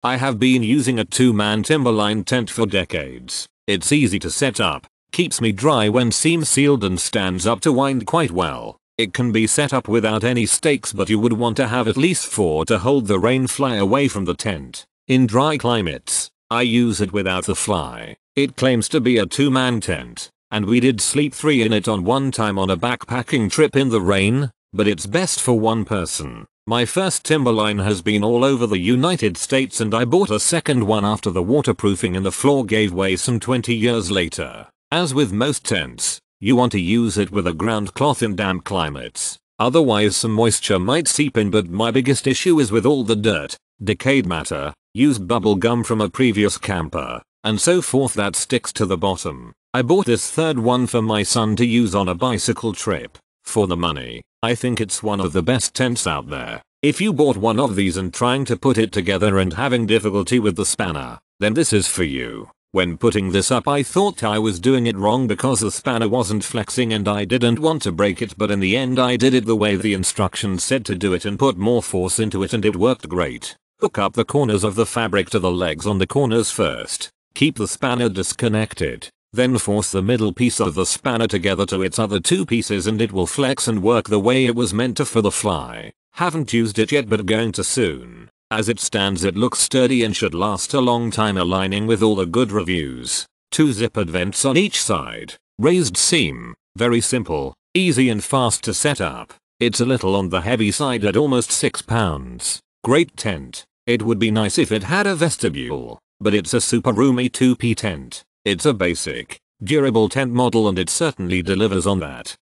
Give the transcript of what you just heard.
I have been using a 2-man Timberline tent for decades. It's easy to set up, keeps me dry when seam sealed and stands up to wind quite well. It can be set up without any stakes, but you would want to have at least 4 to hold the rain fly away from the tent. In dry climates, I use it without the fly. It claims to be a 2-man tent, and we did sleep 3 in it on one time on a backpacking trip in the rain, but it's best for 1 person. My first Timberline has been all over the United States, and I bought a second one after the waterproofing in the floor gave way some 20 years later. As with most tents, you want to use it with a ground cloth in damp climates, otherwise some moisture might seep in, but my biggest issue is with all the dirt, decayed matter, used bubble gum from a previous camper, and so forth that sticks to the bottom. I bought this third one for my son to use on a bicycle trip. For the money, I think it's one of the best tents out there. If you bought one of these and trying to put it together and having difficulty with the spanner, then this is for you. When putting this up, I thought I was doing it wrong because the spanner wasn't flexing and I didn't want to break it, but in the end I did it the way the instructions said to do it and put more force into it, and it worked great. Hook up the corners of the fabric to the legs on the corners first. Keep the spanner disconnected. Then force the middle piece of the spanner together to its other 2 pieces and it will flex and work the way it was meant to for the fly. Haven't used it yet, but going to soon. As it stands, it looks sturdy and should last a long time, aligning with all the good reviews. 2 zippered vents on each side. Raised seam. Very simple, easy and fast to set up. It's a little on the heavy side at almost 6 pounds. Great tent. It would be nice if it had a vestibule, but it's a super roomy 2P tent. It's a basic, durable tent model and it certainly delivers on that.